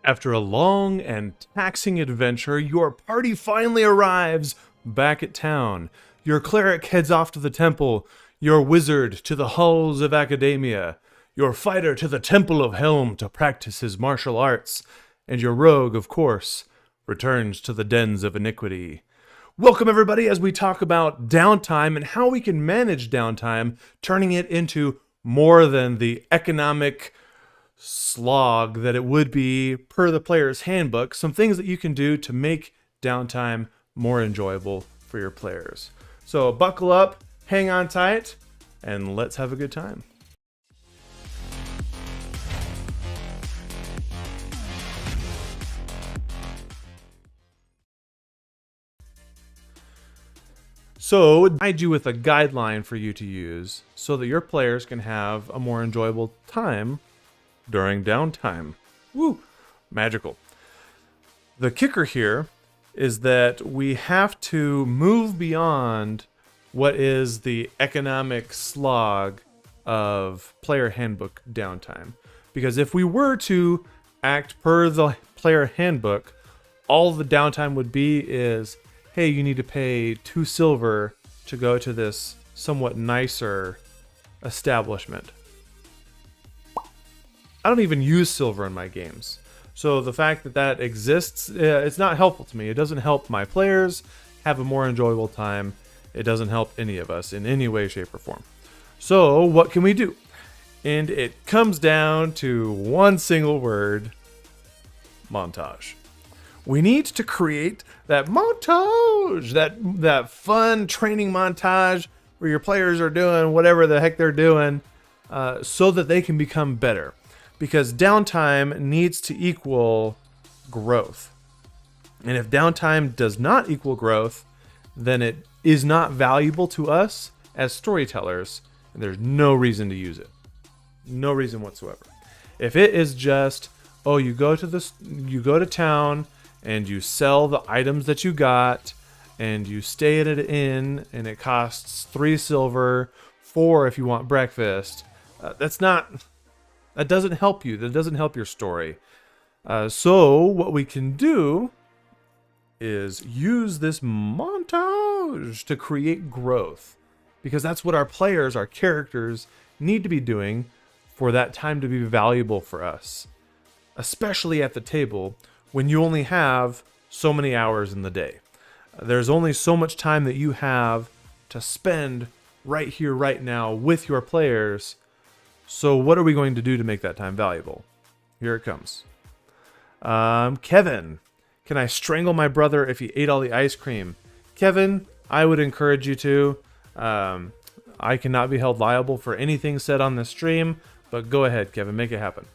After a long and taxing adventure, your party finally arrives back at town. Your cleric heads off to the temple, your wizard to the halls of academia, your fighter to the Temple of Helm to practice his martial arts, and your rogue, of course, returns to the dens of iniquity. Welcome, everybody, as we talk about downtime and how we can manage downtime, turning it into more than the economic slog that it would be per the player's handbook. Some things that you can do to make downtime more enjoyable for your players. So buckle up, hang on tight, and let's have a good time. So, I provide you with a guideline for you to use so that your players can have a more enjoyable time during downtime. Woo! Magical. The kicker here is that we have to move beyond what is the economic slog of player handbook downtime. Because if we were to act per the player handbook, all the downtime would be is, hey, you need to pay 2 silver to go to this somewhat nicer establishment. I don't even use silver in my games. So the fact that that exists, it's not helpful to me. It doesn't help my players have a more enjoyable time. It doesn't help any of us in any way, shape, or form. So what can we do? And it comes down to one single word: montage. We need to create that montage, that fun training montage where your players are doing whatever the heck they're doing so that they can become better. Because downtime needs to equal growth. And if downtime does not equal growth, then it is not valuable to us as storytellers, and there's no reason to use it. No reason whatsoever. If it is just, oh, you go to town and you sell the items that you got, and you stay at an inn, and it costs 3 silver, 4 if you want breakfast. That doesn't help you. That doesn't help your story. So what we can do is use this montage to create growth, because that's what our players, our characters, need to be doing for that time to be valuable for us, especially at the table when you only have so many hours in the day. There's only so much time that you have to spend right here, right now with your players. So what are we going to do to make that time valuable? Here it comes. Kevin, can I strangle my brother if he ate all the ice cream? Kevin, I would encourage you to. I cannot be held liable for anything said on this stream, but go ahead, Kevin, make it happen.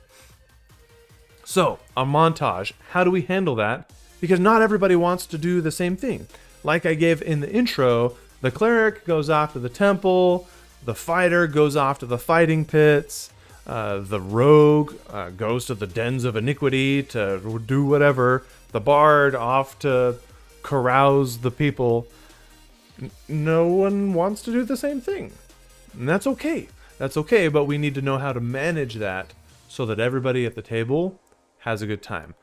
So, a montage, how do we handle that? Because not everybody wants to do the same thing. Like I gave in the intro, the cleric goes off to the temple, the fighter goes off to the fighting pits, the rogue goes to the dens of iniquity to do whatever, the bard off to carouse the people. No one wants to do the same thing. And that's okay. That's okay, but we need to know how to manage that so that everybody at the table has a good time.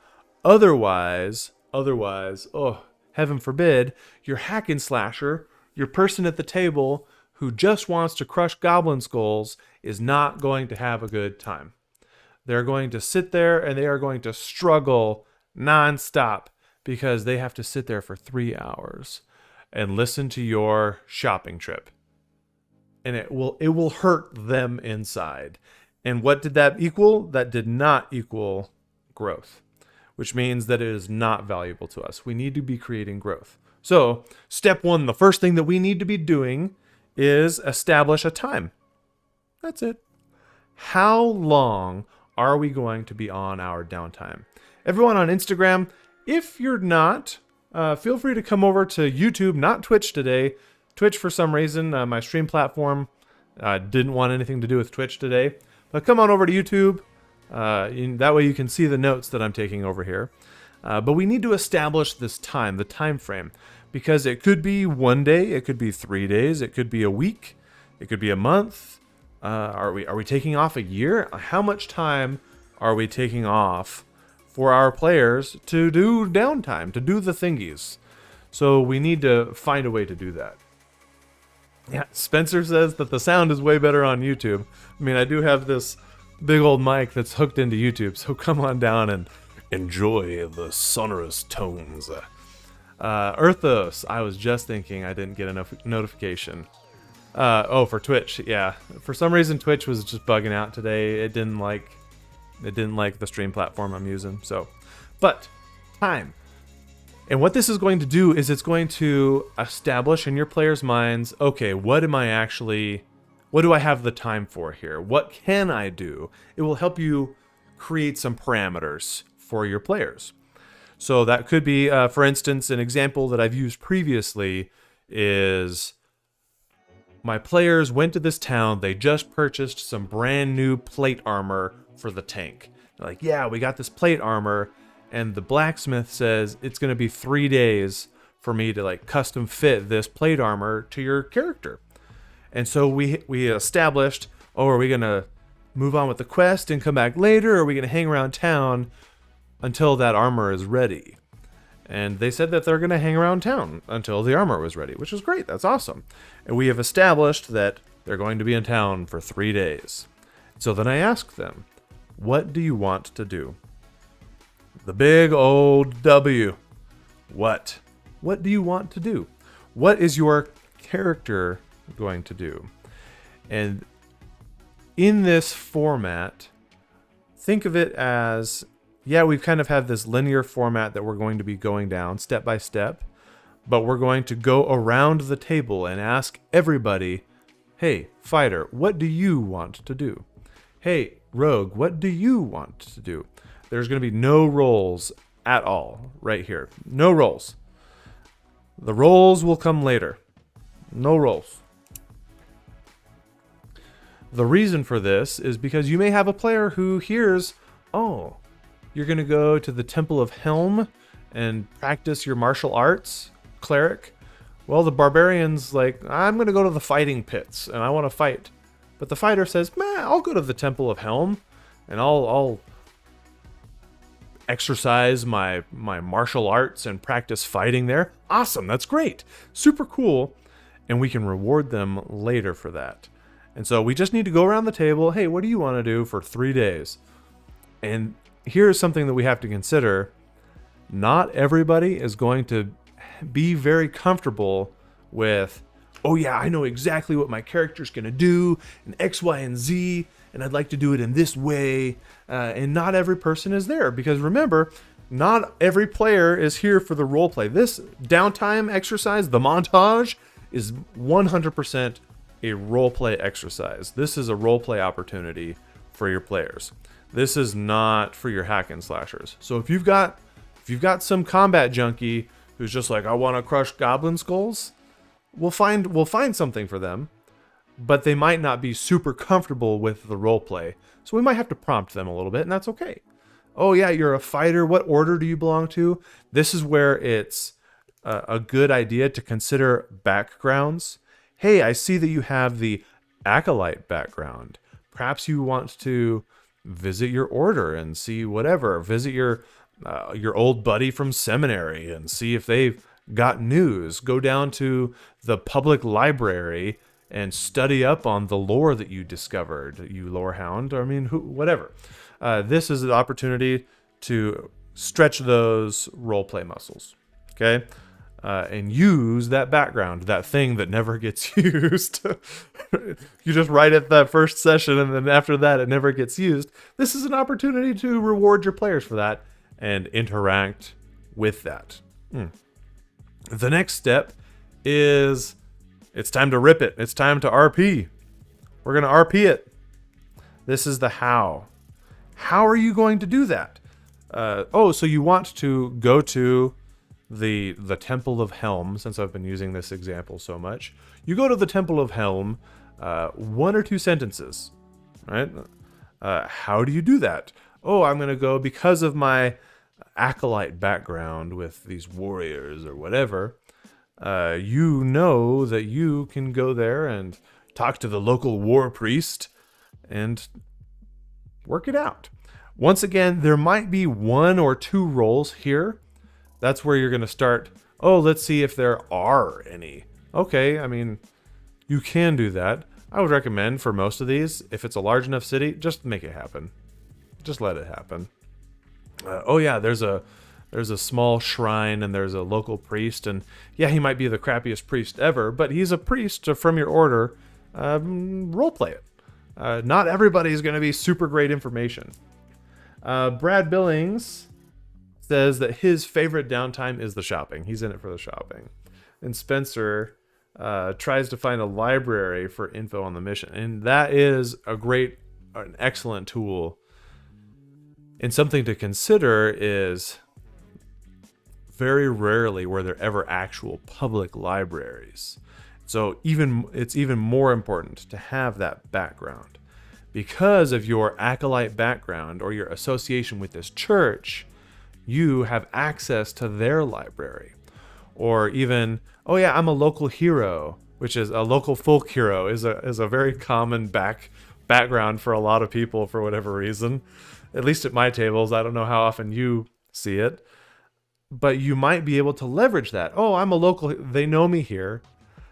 Otherwise, oh, heaven forbid, your hack and slasher, your person at the table who just wants to crush goblin skulls is not going to have a good time. They're going to sit there and they are going to struggle nonstop because they have to sit there for 3 hours and listen to your shopping trip. And it will hurt them inside. And what did that equal? That did not equal growth, which means that it is not valuable to us. We need to be creating growth. So, step 1, the first thing that we need to be doing is establish a time. That's it. How long are we going to be on our downtime? Everyone on Instagram, if you're not, feel free to come over to YouTube, not Twitch today. Twitch, for some reason, my stream platform didn't want anything to do with Twitch today. But come on over to YouTube. That way you can see the notes that I'm taking over here. But we need to establish this time, the time frame, because it could be 1 day, it could be 3 days, it could be a week, it could be a month. Are we taking off a year? How much time are we taking off for our players to do downtime, to do the thingies. So we need to find a way to do that. Yeah, Spencer says that the sound is way better on YouTube. I mean, I do have this big old mic that's hooked into YouTube, so come on down and enjoy the sonorous tones. Earthos, I was just thinking I didn't get a notification. For Twitch, yeah. For some reason, Twitch was just bugging out today. It didn't like the stream platform I'm using. So, but time. And what this is going to do is it's going to establish in your players' minds, okay, what do I have the time for here? What can I do? It will help you create some parameters for your players. So that could be, for instance, an example that I've used previously is my players went to this town. They just purchased some brand new plate armor for the tank. They're like, yeah, we got this plate armor. And the blacksmith says it's going to be 3 days for me to like custom fit this plate armor to your character. And so we established, are we going to move on with the quest and come back later? Or are we going to hang around town until that armor is ready? And they said that they're going to hang around town until the armor was ready, which is great. That's awesome. And we have established that they're going to be in town for 3 days. So then I asked them, what do you want to do? The big old W. What? What do you want to do? What is your character going to do? And in this format, think of it as, yeah, we kind of have this linear format that we're going to be going down step by step, but we're going to go around the table and ask everybody, hey, fighter, what do you want to do? Hey, rogue, what do you want to do? There's going to be no roles at all right here. No roles. The roles will come later. No roles. The reason for this is because you may have a player who hears, oh, you're going to go to the Temple of Helm and practice your martial arts, cleric. Well, the barbarian's like, I'm going to go to the fighting pits and I want to fight. But the fighter says, man, I'll go to the Temple of Helm and I'll exercise my martial arts and practice fighting there. Awesome, that's great. Super cool. And we can reward them later for that. And so we just need to go around the table. Hey, what do you want to do for 3 days? And here's something that we have to consider. Not everybody is going to be very comfortable with, oh yeah, I know exactly what my character's going to do, and X, Y, and Z, and I'd like to do it in this way. And not every person is there, because remember, not every player is here for the role play. This downtime exercise, the montage, is 100% a role play exercise. This is a role play opportunity for your players. This is not for your hack and slashers. So if you've got some combat junkie who's just like, I want to crush goblin skulls, we'll find something for them, but they might not be super comfortable with the role play. So we might have to prompt them a little bit, and that's okay. Oh yeah, you're a fighter. What order do you belong to? This is where it's a good idea to consider backgrounds. Hey, I see that you have the acolyte background. Perhaps you want to visit your order and see whatever. Visit your old buddy from seminary and see if they've got news. Go down to the public library and study up on the lore that you discovered, you lore hound. I mean, whatever. This is an opportunity to stretch those roleplay muscles, okay? And use that background, that thing that never gets used. You just write it that first session, and then after that, it never gets used. This is an opportunity to reward your players for that and interact with that. The next step is it's time to rip it. It's time to RP. We're going to RP it. This is the how. How are you going to do that? So you want to go to the Temple of Helm, since I've been using this example so much. You go to the Temple of Helm, 1 or 2 sentences, right? How do you do that? Oh, I'm going to go because of my acolyte background with these warriors or whatever. You know that you can go there and talk to the local war priest and work it out. Once again, there might be 1 or 2 rolls here. That's where you're going to start. Oh, let's see if there are any. Okay, I mean, you can do that. I would recommend for most of these, if it's a large enough city, just make it happen. Just let it happen. Oh yeah, there's a small shrine and there's a local priest, and yeah, he might be the crappiest priest ever, but he's a priest from your order. Roleplay it. Not everybody is going to be super great information. Brad Billings says that his favorite downtime is the shopping. He's in it for the shopping. And Spencer tries to find a library for info on the mission. And that is an excellent tool. And something to consider is very rarely were there ever actual public libraries. So it's even more important to have that background. Because of your acolyte background or your association with this church, you have access to their library. Or even, oh yeah, I'm a local hero, which is a local folk hero is a very common background for a lot of people for whatever reason. At least at my tables, I don't know how often you see it. But you might be able to leverage that. Oh, I'm a local, they know me here.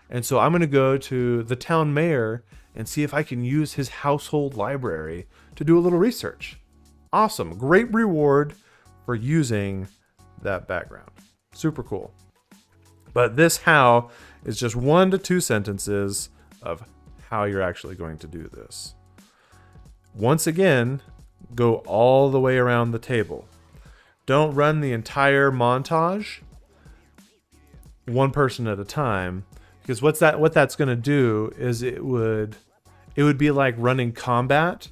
And so I'm going to go to the town mayor and see if I can use his household library to do a little research. Awesome. Great reward for using that background. Super cool. But this how is just 1 to 2 sentences of how you're actually going to do this. Once again, go all the way around the table. Don't run the entire montage, 1 person at a time, because what that's going to do is it would be like running combat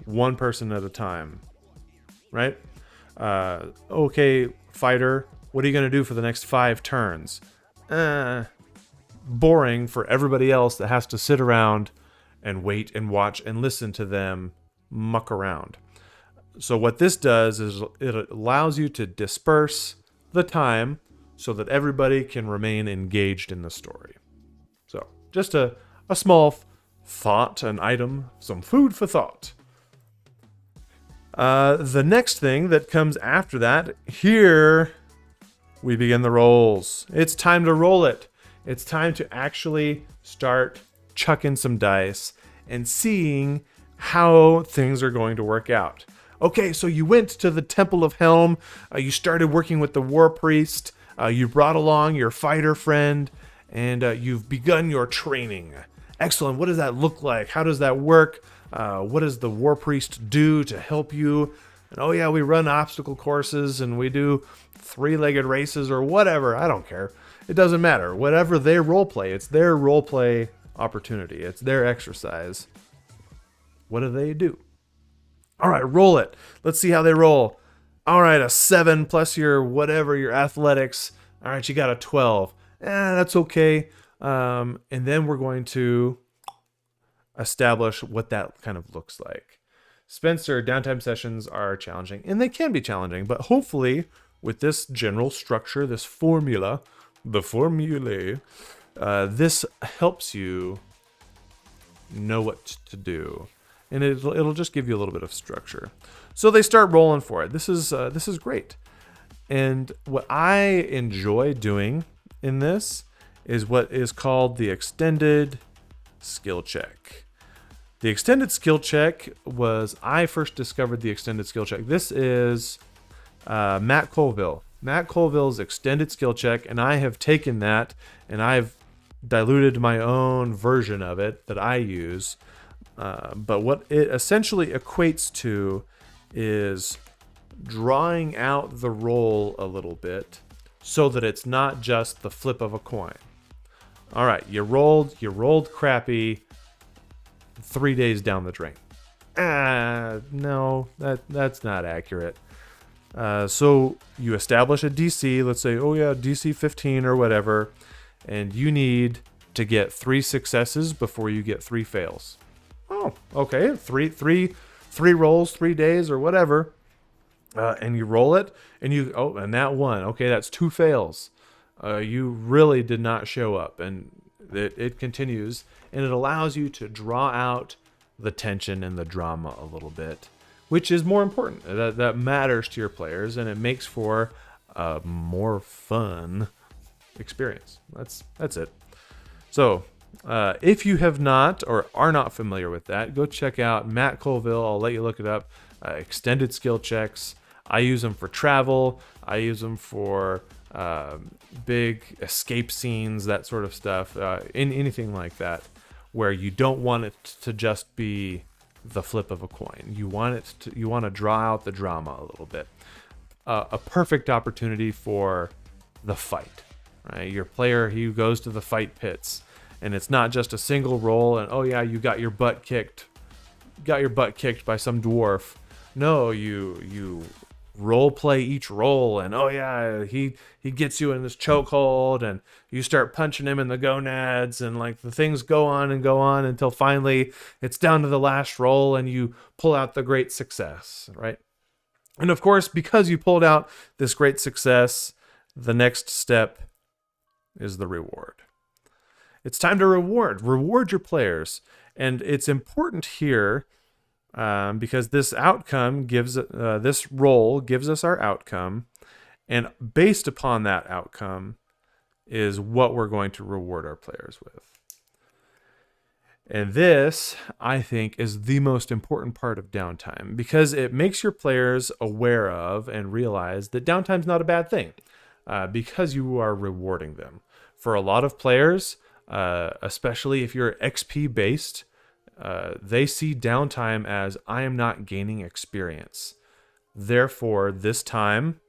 1 person at a time, right? Okay, fighter, what are you going to do for the next 5 turns? Boring for everybody else that has to sit around and wait and watch and listen to them muck around. So what this does is it allows you to disperse the time so that everybody can remain engaged in the story. So just a small thought, an item, some food for thought. The next thing that comes after that, here we begin the rolls. It's time to roll it. It's time to actually start chucking some dice and seeing how things are going to work out. Okay, so you went to the Temple of Helm. You started working with the war priest. You brought along your fighter friend, and you've begun your training. Excellent. What does that look like? How does that work? What does the war priest do to help you? And oh yeah, we run obstacle courses and we do 3-legged races or whatever. I don't care. It doesn't matter. Whatever they roleplay, it's their roleplay opportunity. It's their exercise. What do? All right, roll it. Let's see how they roll. All right, a 7 plus your whatever, your athletics. All right, you got a 12. That's okay. And then we're going to establish what that kind of looks like. Spencer, downtime sessions are challenging, and they can be challenging, but hopefully with this general structure, this formula, the formulae, this helps you know what to do. And it'll just give you a little bit of structure. So they start rolling for it. This is great. And what I enjoy doing in this is what is called the extended skill check. The extended skill check I first discovered the extended skill check. This is Matt Colville. Matt Colville's extended skill check, and I have taken that and I've diluted my own version of it that I use. But what it essentially equates to is drawing out the roll a little bit so that it's not just the flip of a coin. All right, you rolled crappy 3 days down the drain. No, that's not accurate. So you establish a DC, let's say, oh yeah, DC 15 or whatever, and you need to get 3 successes before you get 3 fails. Oh, okay, three rolls, 3 days or whatever, and you roll it, and that one, okay, that's 2 fails. You really did not show up, and it continues, and it allows you to draw out the tension and the drama a little bit which is more important. That matters to your players, and it makes for a more fun experience. That's it. So if you have not or are not familiar with that, go check out Matt Colville. I'll let you look it up. Extended skill checks. I use them for travel. I use them for big escape scenes, that sort of stuff. Anything like that, where you don't want it to just be the flip of a coin. You want to draw out the drama a little bit. A perfect opportunity for the fight. Right? Your player, he goes to the fight pits, and it's not just a single roll and, oh yeah, you got your butt kicked by some dwarf. No, you role play each roll, and oh yeah, he gets you in this chokehold, and you start punching him in the gonads, and like the things go on until finally it's down to the last roll, and you pull out the great success, right? And of course, because you pulled out this great success, the next step is the reward. It's time to reward your players, and it's important here. Because this outcome this roll gives us our outcome, and based upon that outcome is what we're going to reward our players with. And this, I think, is the most important part of downtime, because it makes your players aware of and realize that downtime's not a bad thing, because you are rewarding them. For a lot of players, especially if you're XP based, they see downtime as, I am not gaining experience. Therefore, this time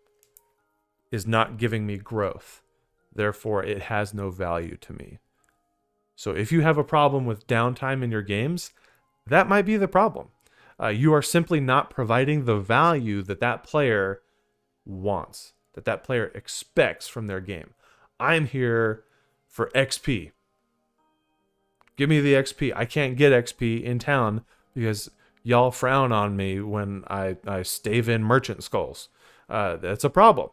is not giving me growth. Therefore, it has no value to me. So if you have a problem with downtime in your games, that might be the problem. You are simply not providing the value that player wants, that player expects from their game. I'm here for XP. Give me the XP. I can't get XP in town because y'all frown on me when I stave in merchant skulls. That's a problem.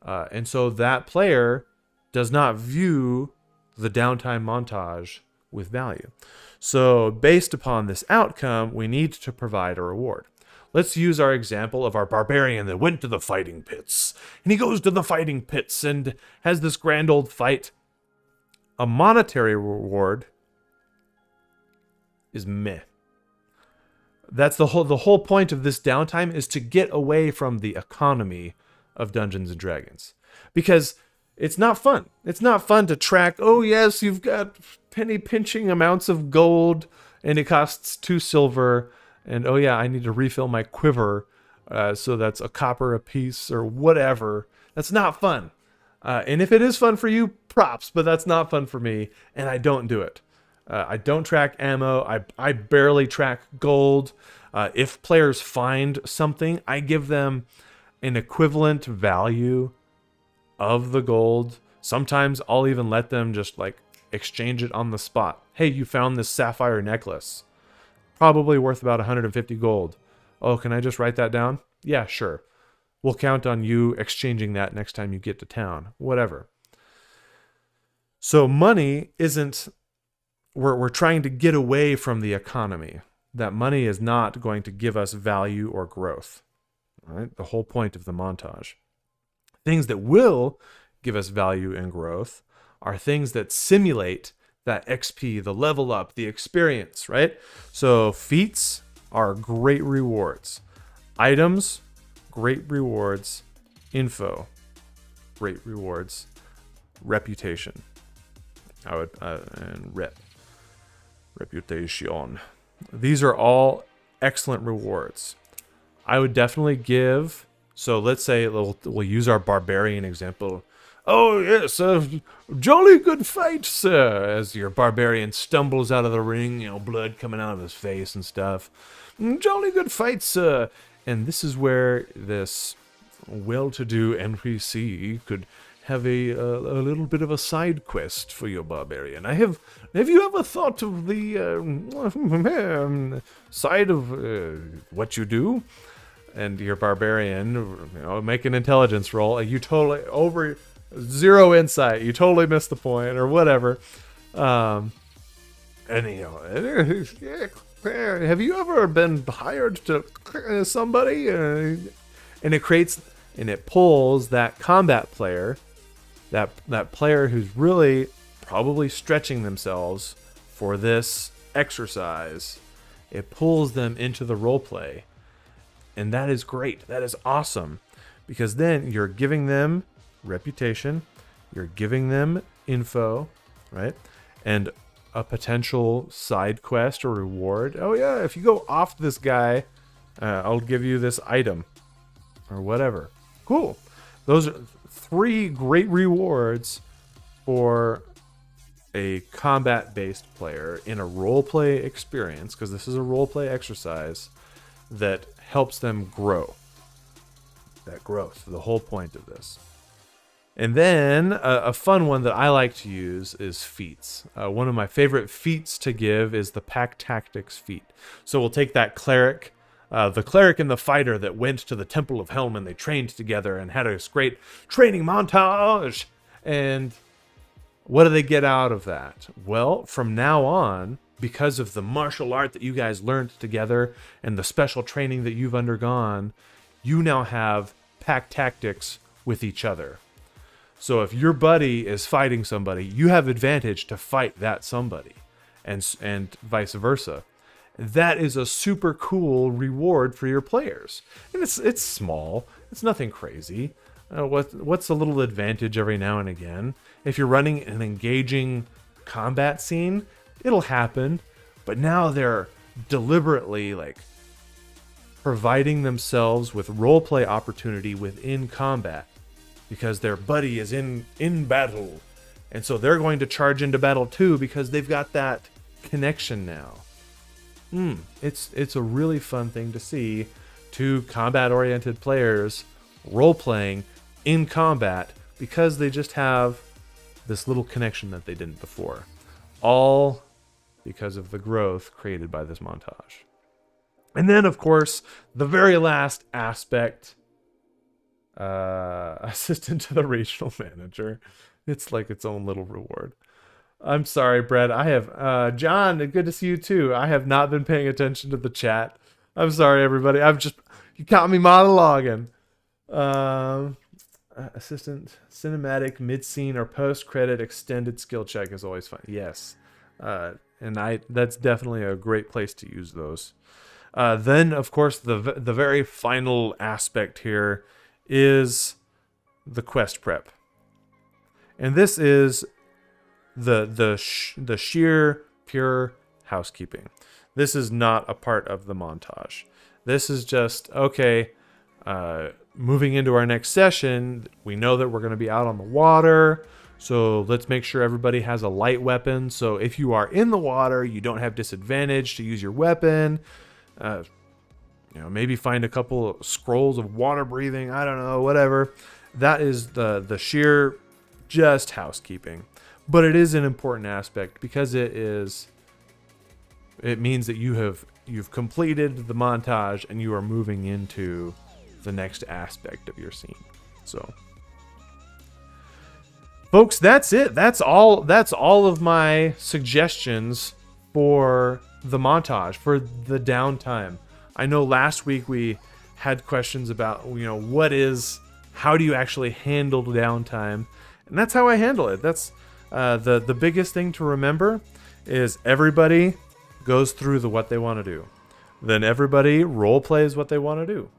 And so that player does not view the downtime montage with value. So based upon this outcome, we need to provide a reward. Let's use our example of our barbarian that went to the fighting pits. And he goes to the fighting pits and has this grand old fight. A monetary reward is meh. That's the whole point of this downtime, is to get away from the economy of Dungeons and Dragons, because it's not fun. It's not fun to track, oh yes, you've got penny pinching amounts of gold and it costs 2 silver, and oh yeah, I need to refill my quiver, so that's a copper a piece or whatever. That's not fun. And if it is fun for you, props, but that's not fun for me, and I don't do it. I don't track ammo. I barely track gold. If players find something, I give them an equivalent value of the gold. Sometimes I'll even let them just like exchange it on the spot. Hey, you found this sapphire necklace. Probably worth about 150 gold. Oh, can I just write that down? Yeah, sure. We'll count on you exchanging that next time you get to town. Whatever. So money isn't... We're trying to get away from the economy. That money is not going to give us value or growth. Right? The whole point of the montage. Things that will give us value and growth are things that simulate that XP, the level up, the experience, right? So feats are great rewards. Items, great rewards. Info, great rewards. Reputation. And reputation. These are all excellent rewards. I would definitely give... So let's say we'll use our barbarian example. Oh yes, jolly good fight, sir. As your barbarian stumbles out of the ring, blood coming out of his face and stuff. Jolly good fight, sir. And this is where this well-to-do NPC could have a little bit of a side quest for your barbarian. Have you ever thought of the side of what you do? And your barbarian, make an intelligence roll. You totally over 0 insight. You totally missed the point or whatever. And have you ever been hired to somebody? And it pulls that combat player, that player who's really probably stretching themselves for this exercise. It pulls them into the role play. And that is great. That is awesome. Because then you're giving them reputation, you're giving them info, right? And a potential side quest or reward. Oh yeah, if you go off this guy, I'll give you this item or whatever. Cool. Those are 3 great rewards for a combat-based player in a role-play experience, because this is a role-play exercise that helps them grow. That growth, the whole point of this. And then a fun one that I like to use is feats. One of my favorite feats to give is the Pack Tactics feat. So we'll take that cleric, the cleric and the fighter that went to the Temple of Helm and they trained together and had a great training montage. And what do they get out of that? Well, from now on, because of the martial art that you guys learned together and the special training that you've undergone, you now have pack tactics with each other. So if your buddy is fighting somebody, you have advantage to fight that somebody, and vice versa. That is a super cool reward for your players. And it's small. It's nothing crazy. What's a little advantage every now and again? If you're running an engaging combat scene, it'll happen. But now they're deliberately providing themselves with roleplay opportunity within combat, because their buddy is in battle. And so they're going to charge into battle too, because they've got that connection now. It's a really fun thing to see 2 combat-oriented players role-playing in combat, because they just have this little connection that they didn't before. All because of the growth created by this montage. And then, of course, the very last aspect, assistant to the regional manager. It's like its own little reward. I'm sorry, Brett. I have John. Good to see you too. I have not been paying attention to the chat. I'm sorry, everybody. You caught me monologuing. Assistant cinematic mid-scene or post-credit extended skill check is always fun. Yes, and that's definitely a great place to use those. Then, of course, the very final aspect here is the quest prep, and this is the sheer pure housekeeping. This is not a part of the montage. This is just okay. Moving into our next session, we know that we're going to be out on the water, so let's make sure everybody has a light weapon. So if you are in the water, you don't have disadvantage to use your weapon. Maybe find a couple scrolls of water breathing. I don't know, whatever. That is the sheer just housekeeping, but it is an important aspect because it means that you've completed the montage and you are moving into the next aspect of your scene. So, folks, that's it. That's all of my suggestions for the montage, for the downtime. I know last week we had questions about, how do you actually handle the downtime? And that's how I handle it. That's the biggest thing to remember is everybody goes through what they want to do. Then everybody role plays what they want to do.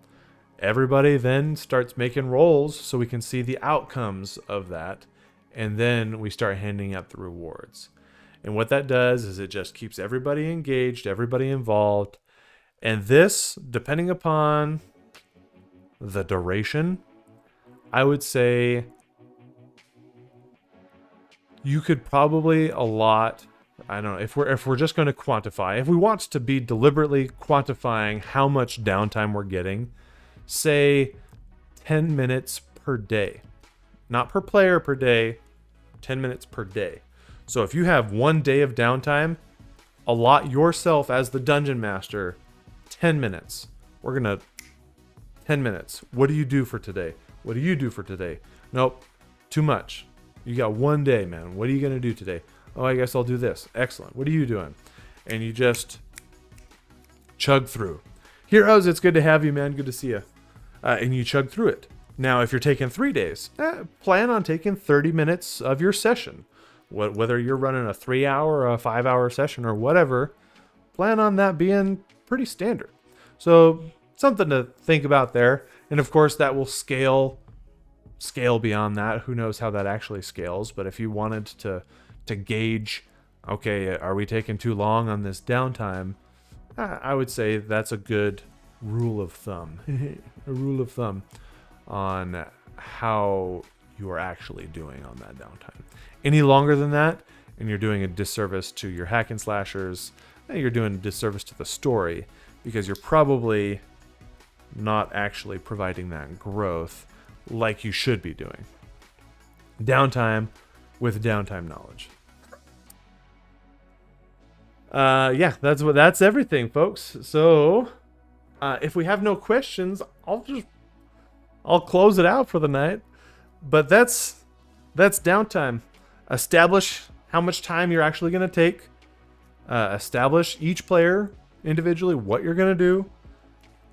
Everybody then starts making rolls so we can see the outcomes of that. And then we start handing out the rewards. And what that does is it just keeps everybody engaged, everybody involved. And this, depending upon the duration, I would say you could probably allot, I don't know, if we're just going to quantify, if we want to be deliberately quantifying how much downtime we're getting, say 10 minutes per day. Not per player per day, 10 minutes per day. So if you have 1 day of downtime, allot yourself as the dungeon master 10 minutes. 10 minutes. What do you do for today? What do you do for today? Nope, too much. You got 1 day, man. What are you going to do today? Oh, I guess I'll do this. Excellent. What are you doing? And you just chug through. Heroes, it's good to have you, man. Good to see you. And you chug through it. Now, if you're taking 3 days, plan on taking 30 minutes of your session. Whether you're running a 3-hour or a 5-hour session or whatever, plan on that being pretty standard. So something to think about there. And of course, that will scale beyond that. Who knows how that actually scales? But if you wanted to gauge, okay, are we taking too long on this downtime? I would say that's a good rule of thumb. A rule of thumb on how you are actually doing on that downtime. Any longer than that, and you're doing a disservice to your hack and slashers, you're doing a disservice to the story, because you're probably not actually providing that growth like you should be doing. Downtime with downtime knowledge. Yeah, that's everything, folks. So if we have no questions, I'll close it out for the night. But that's downtime. Establish how much time you're actually going to take. Establish each player individually what you're going to do.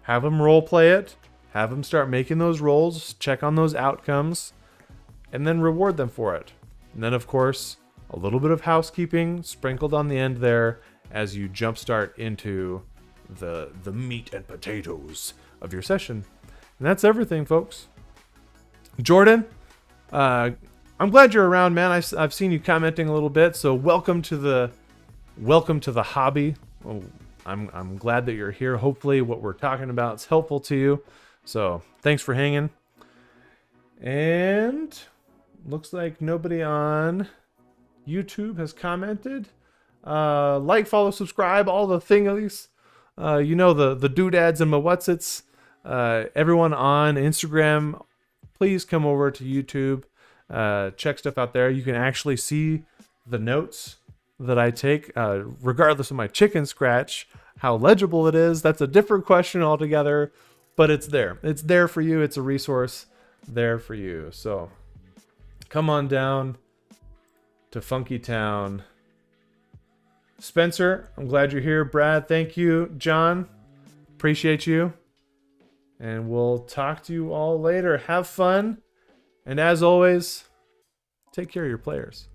Have them role play it. Have them start making those rolls. Check on those outcomes. And then reward them for it. And then, of course, a little bit of housekeeping sprinkled on the end there as you jumpstart into the meat and potatoes of your session. And that's everything, folks. Jordan, I'm glad you're around, man. I've seen you commenting a little bit, so welcome to the hobby. Oh, I'm glad that you're here. Hopefully what we're talking about is helpful to you. So thanks for hanging. And looks like nobody on YouTube has commented. Like, follow, subscribe, all the thingies. The doodads and my whatsits. Everyone on Instagram, please come over to YouTube. Check stuff out there. You can actually see the notes that I take, regardless of my chicken scratch. How legible it is, that's a different question altogether, but it's there. It's there for you. It's a resource there for you. So come on down to Funky Town. Spencer, I'm glad you're here. Brad, thank you. John, appreciate you. And we'll talk to you all later. Have fun. And as always, take care of your players.